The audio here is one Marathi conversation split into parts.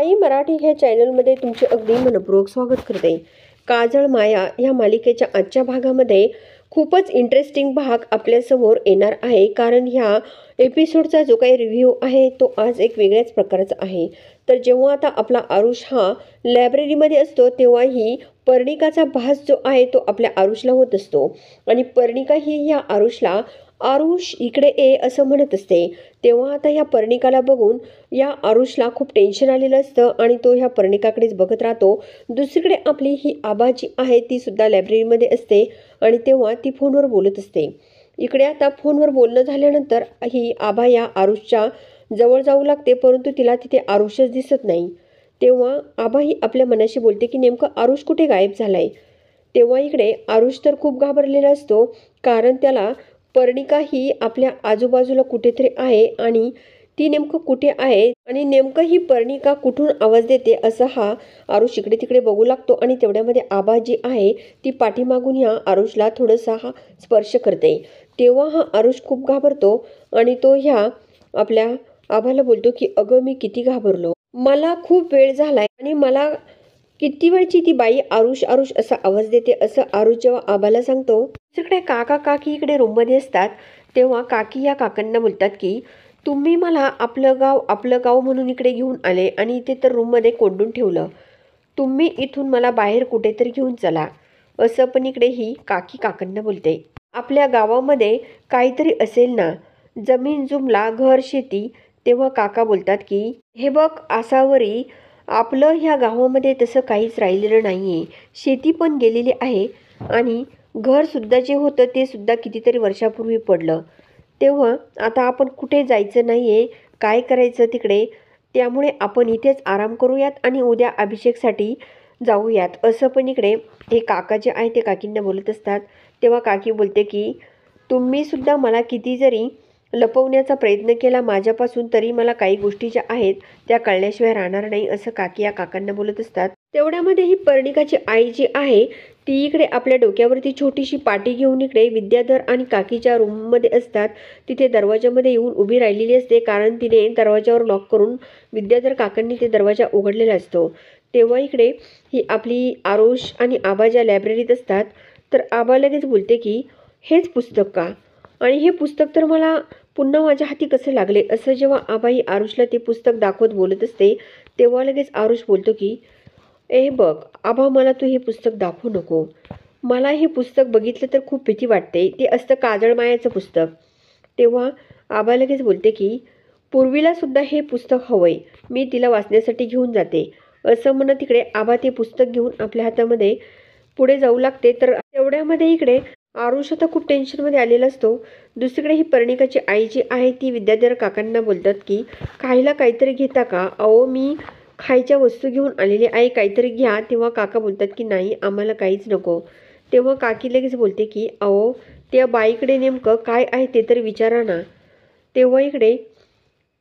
आई मराठी ह्या चॅनलमध्ये तुमचे अगदी मनपूर्वक स्वागत करते। काजळ माया या मालिकेच्या आजच्या भागामध्ये खूपच इंटरेस्टिंग भाग आपल्यासमोर येणार आहे, कारण ह्या एपिसोडचा जो काही रिव्ह्यू आहे तो आज एक वेगळ्याच प्रकारचा आहे। तर जेव्हा आता आपला आरुष हा लायब्ररीमध्ये असतो तेव्हा ही पर्णिकाचा भास जो आहे तो आपल्या आरुषला होत असतो आणि पर्णिका ही या आरुषला आरुष इकडे ये असं म्हणत असते। तेव्हा आता ह्या पर्णिकाला बघून या आरुषला खूप टेन्शन आलेलं असतं आणि तो ह्या पर्णिकाकडेच बघत राहतो। दुसरीकडे आपली ही आबा जी आहे ती सुद्धा लायब्ररीमध्ये असते आणि तेव्हा ती फोनवर बोलत असते। इकडे आता फोनवर बोलणं झाल्यानंतर ही आबा या आरुषच्या जवळ जाऊ लागते, परंतु तिला तिथे आरुषच दिसत नाही। तेव्हा आबा ही आपल्या मनाशी बोलते की नेमकं आरुष कुठे गायब झालाय। तेव्हा इकडे आरुष तर खूप घाबरलेला असतो, कारण त्याला पर्णिका ही आपल्या आजूबाजूला कुठेतरी आहे आणि ती नेमकं कुठे आहे आणि नेमकं ही पर्णिका कुठून आवाज देते असं हा आरुष इकडे तिकडे बघू लागतो। आणि तेवढ्यामध्ये आबा जी आहे ती पाठीमागून ह्या आरुषला थोडासा हा स्पर्श करते। तेव्हा हा आरुष खूप घाबरतो आणि तो ह्या आपल्या आबाला बोलतो की अगं मी किती घाबरलो, मला खूप वेळ झालाय आणि मला किती वेळची ती बाई आरुष आरुष असा आवाज देते असं आरुष जेव्हा आबाला सांगतो। तिकडे काका काकी इकडे रूममध्ये असतात। तेव्हा काकी या काकांना बोलतात की तुम्ही मला आपलं गाव म्हणून इकडे घेऊन आले आणि इथे तर रूममध्ये कोंडून ठेवलं, तुम्ही इथून मला बाहेर कुठेतरी घेऊन चला असं पण इकडे ही काकी काकांना बोलते। आपल्या गावामध्ये काहीतरी असेल ना, जमीन जुमला घर शेती। तेव्हा काका बोलतात की हे बघ आसावरी, आपलं ह्या गावामध्ये तसं काहीच राहिलेलं नाहीये, शेती पण गेलेली आहे आणि घर सुद्धा जे होतं ते सुद्धा कितीतरी वर्षापूर्वी पडलं। तेव्हा आता आपण कुठे जायचं नाहीये, काय करायचं तिकडे, त्यामुळे आपण इथेच आराम करूयात आणि उद्या अभिषेकसाठी जाऊयात असं पण इकडे हे काका जे आहे ते काकींना बोलत असतात। तेव्हा काकी बोलते की तुम्ही सुद्धा मला किती जरी लपवण्याचा प्रयत्न केला माझ्यापासून, तरी मला काही गोष्टी ज्या आहेत त्या कळल्याशिवाय राहणार नाही असं काकी या काकांना बोलत असतात। तेवढ्यामध्ये ही पर्णिकाची आई जी आहे ती इकडे आपल्या डोक्यावरती छोटीशी पाटी घेऊन इकडे विद्याधर आणि काकीच्या रूममध्ये असतात। तिथे दरवाजामध्ये येऊन उभी राहिलेली असते, कारण तिने दरवाजावर लॉक करून विद्याधर काकांनी ते दरवाजा उघडलेला असतो। तेव्हा इकडे ही आपली आरुष आणि आबा ज्या लायब्ररीत असतात, तर आबा लगेच बोलते की हेच पुस्तक का, आणि हे पुस्तक तर मला पुन्हा माझ्या हाती कसं लागले असं जेव्हा आबाई आरुषला ते पुस्तक दाखवत बोलत असते, तेव्हा लगेच आरुष बोलतो की ए बघ आबा, मला तू हे पुस्तक दाखवू नको, मला हे पुस्तक बघितलं तर खूप भीती वाटते, ते असतं काजळ मायाचं पुस्तक। तेव्हा आबा लगेच बोलते की पूर्वीला सुद्धा हे पुस्तक हवंय, मी तिला वाचण्यासाठी घेऊन जाते असं म्हणत तिकडे आबा ते पुस्तक घेऊन आपल्या हातामध्ये पुढे जाऊ लागते। तर तेवढ्यामध्ये इकडे आरुष आता खूप टेन्शनमध्ये आलेला असतो। दुसरीकडे ही पर्णिकाची आई जी आहे ती विद्याधर काकांना बोलतात की खायला काहीतरी घेता का, अहो मी खायच्या वस्तू घेऊन आलेली आहे, काहीतरी घ्या। तेव्हा काका बोलतात की नाही आम्हाला काहीच नको। तेव्हा काकी लगेच बोलते की अहो त्या बाईकडे नेमकं काय आहे ते तरी विचारा ना। तेव्हा इकडे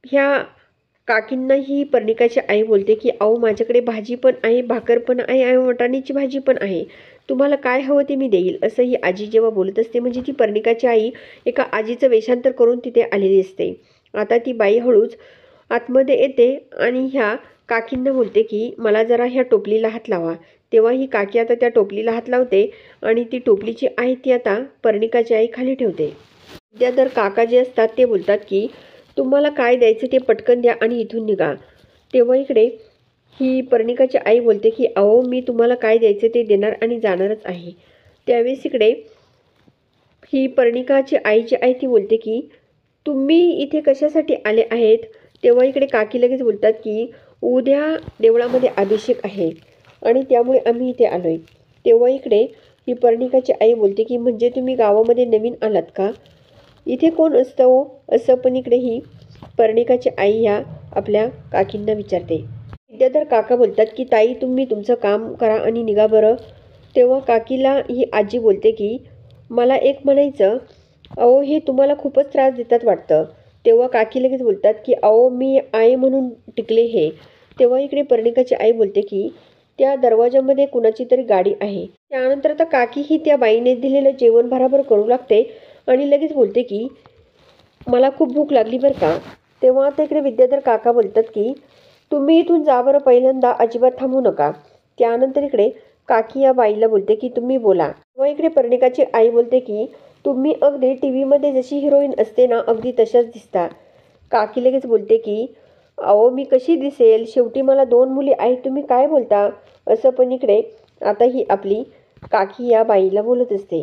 ह्या काकींना ही पर्णिकाची आई बोलते की अहो माझ्याकडे भाजी पण आहे, भाकर पण आहे आणि वाटाण्याची भाजी पण आहे, तुम्हाला काय हवं ते मी देईल असं ही आजी जेव्हा बोलत असते। म्हणजे ती पर्णिकाची आई एका आजीचं वेषांतर करून तिथे आलेली असते। आता ती बाई हळूच आतमध्ये येते आणि ह्या काकींना बोलते की मला जरा ह्या टोपलीला हात लावा। तेव्हा ही काकी आता त्या टोपलीला हात लावते आणि ती टोपलीची आहे ती आता पर्णिकाची आई खाली ठेवते। विद्याधर काका जे असतात ते बोलतात की तुम्हाला काय द्यायचं ते पटकन द्या आणि इथून निघा। तेव्हा इकडे ही पर्णिकाची आई बोलते की अहो मी तुम्हाला काय द्यायचं ते देणार आणि जाणारच आहे। त्यावेळेस इकडे ही पर्णिकाची आई जी आहे ती बोलते की तुम्ही इथे कशासाठी आले आहेत। तेव्हा इकडे काकी लगेच बोलतात की उद्या देवळामध्ये अभिषेक आहे आणि त्यामुळे आम्ही इथे आलोय। तेव्हा इकडे ही पर्णिकाची आई बोलते की म्हणजे तुम्ही गावामध्ये नवीन आलात का, इथे कोण असतं हो असं पण इकडे ही पर्णिकाची आई ह्या आपल्या काकींना विचारते। विद्याधर काका बोलतात की ताई तुम्ही तुमचं काम करा आणि निघा बरं। तेव्हा काकीला ही आजी बोलते की मला एक म्हणायचं, अहो हे तुम्हाला खूपच त्रास देतात वाटतं। तेव्हा काकी लगेच बोलतात की अहो मी आई म्हणून टिकले हे। तेव्हा इकडे पर्णिकाची आई बोलते की त्या दरवाजामध्ये कुणाची तरी गाडी आहे। त्यानंतर आता काकी ही त्या बाईने दिलेलं जेवण भराभर करू लागते आणि लगेच बोलते की मला खूप भूक लागली बरं का। तेव्हा आता इकडे विद्याधर काका बोलतात की तुम्ही इथून जा बरं, पहिल्यांदा अजिबात थांबू नका. त्यानंतर इकडे काकी या बाईला बोलते की तुम्ही बोला. व इकडे पर्णिकाची आई बोलते की तुम्ही अगदी टी व्हीमध्ये जशी हिरोईन असते ना, अगदी तशाच दिसता. काकी लगेच बोलते की अहो मी कशी दिसेल, शेवटी मला 2 मुली आहेत, तुम्ही काय बोलता असं. पण इकडे आता ही आपली काकी या बाईला बोलत असते.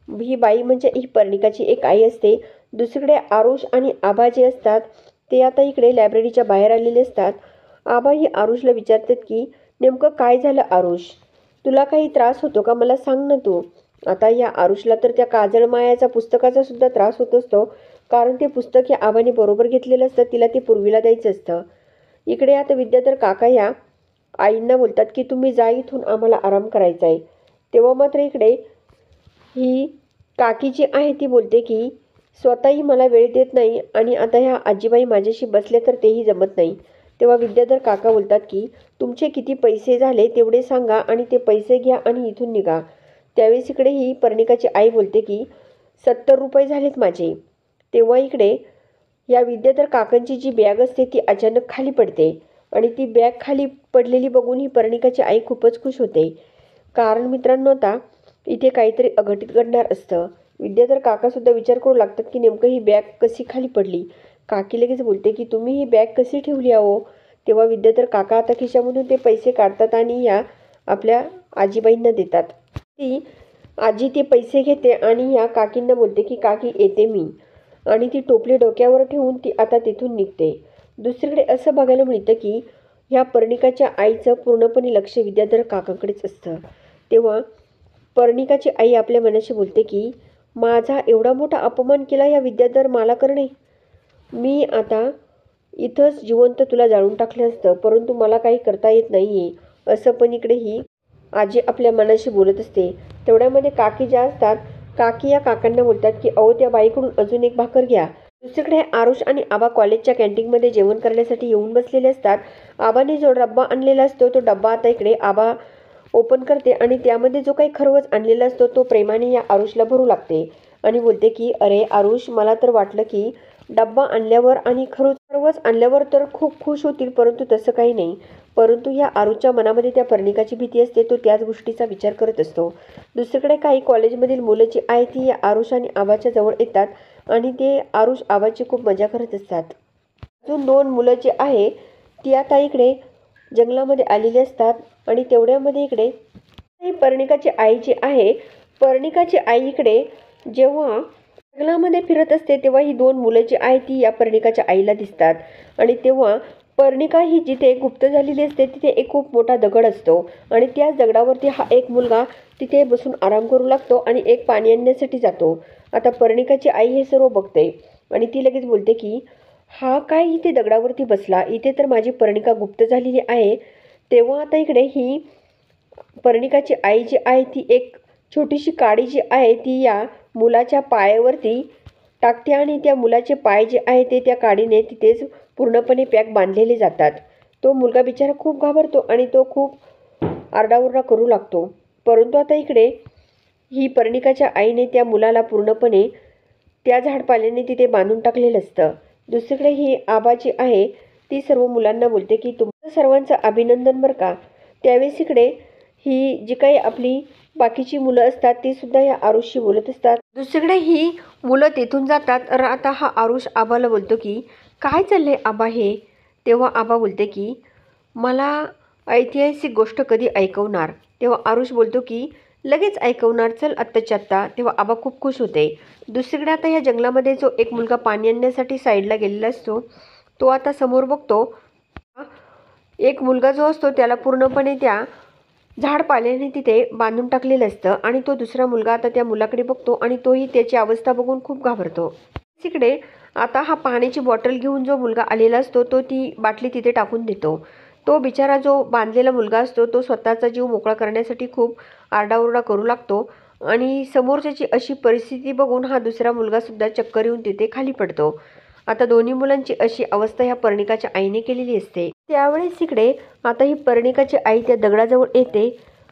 ही बाई म्हणजे ही पर्णिकाची एक आई असते. दुसरीकडे आरुष आणि आबा जे असतात ते आता इकडे लायब्ररीच्या बाहेर आलेले असतात. आबा ही आरुषला विचारतात की नेमकं काय झालं आरुष, तुला काही त्रास होतो का, मला सांग ना तू. आता या आरुषला तर त्या काजळ मायाचा पुस्तकाचा सुद्धा त्रास होत असतो, कारण ते पुस्तक या आबाने बरोबर घेतलेलं असतं, तिला ते पूर्वीला द्यायचं असतं. इकडे आता विद्याधर काका या आईंना बोलतात की तुम्ही जा इथून, आम्हाला आराम करायचा आहे. तेव्हा मात्र इकडे ही काकी जी आहे ती बोलते की स्वतःही मला वेळ देत नाही आणि आता ह्या आजीबाई माझ्याशी बसले तर तेही जमत नाही. तेव्हा विद्याधर काका बोलतात की तुमचे किती पैसे झाले तेवढे सांगा आणि ते पैसे घ्या आणि इथून निघा. त्यावेळेस इकडे ही पर्णिकाची आई बोलते की 70 रुपये झालेत माझे. तेव्हा इकडे या विद्याधर काकांची जी बॅग असते ती अचानक खाली पडते आणि ती बॅग खाली पडलेली बघून ही पर्णिकाची आई खूपच खुश होते. कारण मित्रांनो आता इथे काहीतरी अघटित घडणार असतं. विद्याधर काकासुद्धा विचार करू लागतात की नेमकं ही बॅग कशी खाली पडली. काकी लगेच बोलते की तुम्ही ही बॅग कशी ठेवली आहो. तेव्हा विद्याधर काका आता खिशामधून ते पैसे काढतात आणि या आपल्या आजीबाईंना देतात. ती आजी ते पैसे घेते आणि या काकींना बोलते की काकी येते मी, आणि ती टोपली डोक्यावर ठेवून ती आता तिथून निघते. दुसरीकडे असं बघायला मिळतं की ह्या पर्णिकाच्या आईचं पूर्णपणे लक्ष विद्याधर काकांकडेच असतं. तेव्हा पर्णिकाची आई आपल्या मनाशी बोलते की माझा एवढा मोठा अपमान केला या विद्याधर मालाकरने, मी आता इथंच जिवंत तुला जाळून टाकलं असतं, परंतु मला काही करता येत नाही आहे असं. पण इकडे ही आजी आपल्या मनाशी बोलत असते. तेवढ्यामध्ये काकी ज्या असतात, काकी या काकांना बोलतात की अहो त्या बाईकडून अजून एक भाकर घ्या. दुसरीकडे आरुष आणि आबा कॉलेजच्या कॅन्टीनमध्ये जेवण करण्यासाठी येऊन बसलेले असतात. आबाने जो डब्बा आणलेला असतो तो डब्बा आता इकडे आबा ओपन करते आणि त्यामध्ये जो काही खरवस आणलेला असतो तो प्रेमाने या आरुषला भरू लागते आणि बोलते की अरे आरुष, मला तर वाटलं की डब्बा आणल्यावर आणि खरवस आणल्यावर तर खूप खुश होतील, परंतु तसं काही नाही. परंतु या आरुषच्या मनामध्ये त्या पर्णिकाची भीती असते, तो त्याच गोष्टीचा विचार करत असतो. दुसरीकडे काही कॉलेजमधील मुलं जी आहे ती या आरुष आणि आबाच्या जवळ येतात आणि ते आरुष आबाची खूप मजा करत असतात. अजून 2 मुलं जी आहे ती आता इकडे जंगलामध्ये आलेली असतात आणि तेवढ्यामध्ये इकडे ही पर्णिकाची आई जी आहे, पर्णिकाची आई इकडे जेव्हा जंगलामध्ये फिरत असते तेव्हा ही 2 मुलं जी आहे ती या पर्णिकाच्या आईला दिसतात. आणि तेव्हा पर्णिका ही जिथे गुप्त झालेली असते तिथे एक खूप मोठा दगड असतो आणि त्याच दगडावरती हा एक मुलगा तिथे बसून आराम करू लागतो आणि एक पाणी आणण्यासाठी जातो. आता पर्णिकाची आई हे सर्व बघते आणि ती लगेच बोलते की हा काय इथे दगडावरती बसला, इथे तर माझी पर्णिका गुप्त झालेली आहे. तेव्हा आता इकडे ही पर्णिकाची आई जी आहे ती एक छोटीशी काडी जी आहे ती या मुलाच्या पायावरती टाकते आणि त्या मुलाचे पाय जे आहे ते त्या काडीने तिथेच पूर्णपणे पॅक बांधलेले जातात. तो मुलगा बिचारा खूप घाबरतो आणि तो खूप आरडाओरडा करू लागतो. परंतु आता इकडे ही पर्णिकाच्या आईने त्या मुलाला पूर्णपणे त्या झाडपाल्याने तिथे बांधून टाकलेलं असतं. दुसरीकडे ही आबा जी आहे ती सर्व मुलांना बोलते की तुमचं सर्वांचं अभिनंदन बरं का. त्यावेळेस इकडे ही जी काही आपली बाकीची मुलं असतात ती सुद्धा या आरुषशी बोलत असतात. दुसरीकडे ही मुलं तेथून जातात. तर आता हा आरुष आबाला बोलतो की काय चाललंय आबा हे. तेव्हा आबा बोलते की मला ऐतिहासिक गोष्ट कधी ऐकवणार. तेव्हा आरुष बोलतो की लगेच ऐकवणार, चल आत्ताच्या आत्ता. तेव्हा आबा खूप खुश होते. दुसरीकडे आता या जंगलामध्ये जो एक मुलगा पाणी आणण्यासाठी साईडला गेलेला असतो तो आता समोर बघतो. एक मुलगा जो असतो त्याला पूर्णपणे त्या झाडपाल्याने तिथे बांधून टाकलेलं असतं आणि तो दुसरा मुलगा आता त्या मुलाकडे बघतो आणि तोही त्याची अवस्था बघून खूप घाबरतो. तिकडे आता हा पाण्याची बॉटल घेऊन जो मुलगा आलेला असतो तो ती बाटली तिथे टाकून देतो. तो बिचारा जो बांधलेला मुलगा असतो तो स्वतःचा जीव मोकळा करण्यासाठी खूप आरडाओरडा करू लागतो आणि समोरच्याची अशी परिस्थिती बघून हा दुसरा मुलगासुद्धा चक्कर येऊन तिथे खाली पडतो. आता दोन्ही मुलांची अशी अवस्था ह्या पर्णिकाच्या आईने केलेली असते. त्यावेळेस इकडे आता ही पर्णिकाची आई त्या दगडाजवळ येते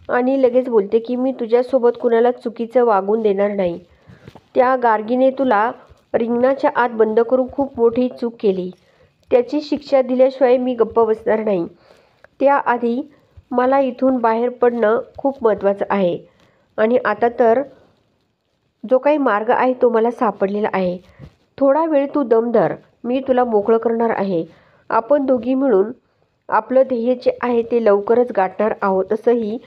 आणि लगेच बोलते की मी तुझ्यासोबत कुणाला चुकीचं वागून देणार नाही. त्या गार्गीने तुला रिंगणाच्या आत बंद करून खूप मोठी चूक केली. त्याची शिक्षा दिल्याशिवाय मी गप्प बसणार नाही. त्याआधी मला इथून बाहेर पडणं खूप महत्त्वाचं आहे. आणि आता तर जो काही मार्ग आहे तो मला सापडलेला आहे. थोडा वेळ तू दम धर, मी तुला मोकळं करणार आहे. आपण दोघी मिळून आपलं ध्येय जे आहे ते लवकरच गाठणार आहोत. असंही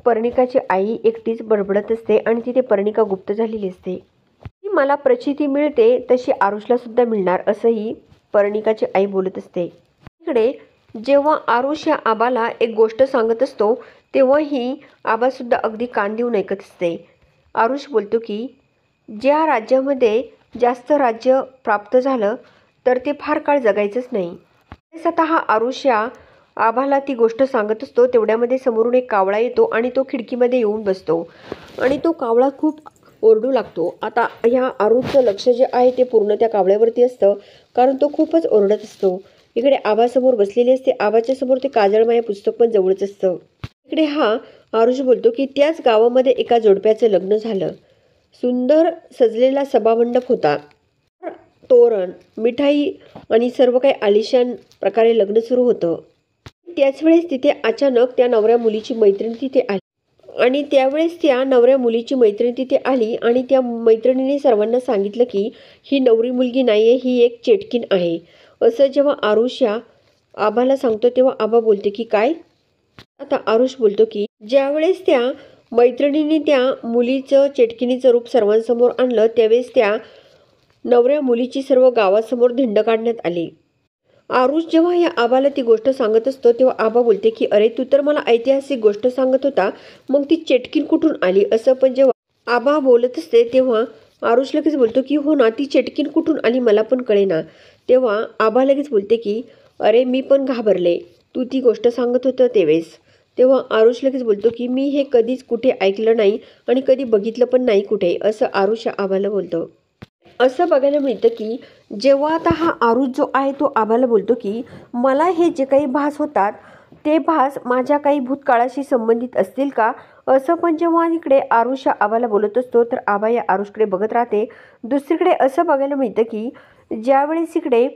पर्णिकाची आई एकटीच बडबडत असते आणि तिथे पर्णिका गुप्त झालेली असते. ती मला प्रचिती मिळते तशी आरुषला सुद्धा मिळणार, असंही पर्णिकाची आई बोलत असते. इकडे जेव्हा आरुष या आबाला एक गोष्ट सांगत असतो तेव्हाही आबासुद्धा अगदी कान देऊन ऐकत असते. आरुष बोलतो की ज्या राज्यामध्ये जास्त राज्य प्राप्त झालं तर ते फार काळ जगायचंच नाही. स्वतः आरुष या आबाला ती गोष्ट सांगत असतो तेवढ्यामध्ये समोरून एक कावळा येतो आणि तो खिडकीमध्ये येऊन बसतो आणि तो कावळा खूप ओरडू लागतो. आता ह्या आरुषचं लक्ष जे आहे ते पूर्ण त्या कावळ्यावरती असतं कारण तो खूपच ओरडत असतो. इकडे आबासमोर बसलेले असते. आबाच्या समोर ते काजळमाया पुस्तक पण जवळच असतं. इकडे हा आरुष बोलतो की त्याच गावामध्ये एका जोडप्याचं लग्न झालं. सुंदर सजलेला सभामंडप होता. तोरण, मिठाई आणि सर्व काही आलिशान प्रकारे लग्न सुरू होतं. त्याच वेळेस तिथे अचानक त्या नवऱ्या मुलीची मैत्रीण तिथे आली आणि त्यावेळेस त्या नवऱ्या मुलीची मैत्रीण तिथे आली आणि त्या मैत्रिणीने सर्वांना सांगितलं की ही नवरी मुलगी नाही आहे, ही एक चेटकीण आहे. असं जेव्हा आरुष या आबाला सांगतो तेव्हा आबा बोलते की काय? आता आरुष बोलतो की ज्यावेळेस त्या मैत्रिणीने त्या मुलीचं चेटकिनीचं रूप सर्वांसमोर आणलं त्यावेळेस त्या नवऱ्या मुलीची सर्व गावासमोर धिंड काढण्यात आली. आरुष जेव्हा या आबाला ती गोष्ट सांगत असतो तेव्हा आबा बोलते की अरे तू तर मला ऐतिहासिक गोष्ट सांगत होता, मग ती चेटकीण कुठून आली? असं पण जेव्हा आबा बोलत असते तेव्हा आरुष लगेच बोलतो की हो ना, ती चेटकीण कुठून आली मला पण कळेना. तेव्हा आबा लगेच बोलते की अरे मी पण घाबरले तू ती गोष्ट सांगत होतं तेवेळेस. तेव्हा आरुष लगेच बोलतो की मी हे कधीच कुठे ऐकलं नाही आणि कधी बघितलं पण नाही कुठे, असं आरुष आबाला बोलतो. असं बघायला मिळतं की जेव्हा आता हा आरुष जो आहे तो आबाला बोलतो की मला हे जे काही भास होतात ते भास माझ्या काही भूतकाळाशी संबंधित असतील का? असं पण जेव्हा इकडे आरुष या आबाला बोलत असतो तर आबा या आरुषकडे बघत राहते. दुसरीकडे असं बघायला मिळतं की ज्यावेळेस इकडे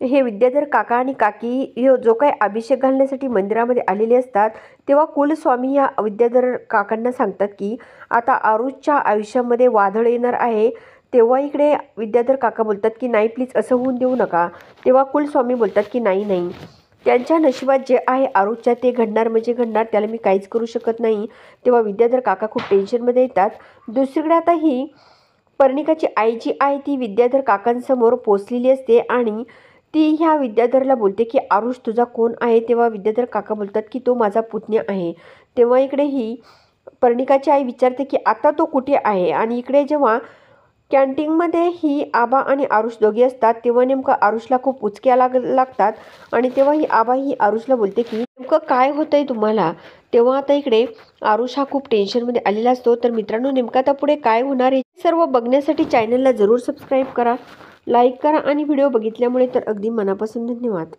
हे विद्याधर काका आणि काकी जो काही अभिषेक घालण्यासाठी मंदिरामध्ये आलेले असतात तेव्हा कुलस्वामी या विद्याधर काकांना सांगतात की आता आरुषच्या आयुष्यामध्ये वादळ येणार आहे. तेव्हा इकडे विद्याधर काका बोलतात की नाही प्लीज असं होऊन देऊ नका. तेव्हा कुलस्वामी बोलतात की नाही नाही, त्यांच्या नशिबात जे आहे आरुषच्या ते घडणार म्हणजे घडणार, त्याला मी काहीच करू शकत नाही. तेव्हा विद्याधर काका खूप टेन्शनमध्ये येतात. दुसरीकडे आता ही पर्णिकाची आई जी आहे ती विद्याधर काकांसमोर पोचलेली असते आणि ती ह्या विद्याधरला बोलते की आरुष तुझा कोण आहे? तेव्हा विद्याधर काका बोलतात की तो माझा पुतण्या आहे. तेव्हा इकडे ही पर्णिकाची आई विचारते की आता तो कुठे आहे? आणि इकडे जेव्हा कॅन्टीनमध्ये ही आबा आणि आरुष दोघे असतात तेव्हा नेमकं आरुषला खूप उचक्या लागतात आणि तेव्हा ही आबा ही आरुषला बोलते की नेमकं काय होतंय तुम्हाला? तेव्हा आता इकडे आरुष हा खूप टेन्शनमध्ये आलेला असतो. तर मित्रांनो नेमकं आता पुढे काय होणार आहे सर्व बघण्यासाठी चॅनलला जरूर सबस्क्राईब करा, लाईक करा आणि व्हिडिओ बघितल्यामुळे तर अगदी मनापासून धन्यवाद.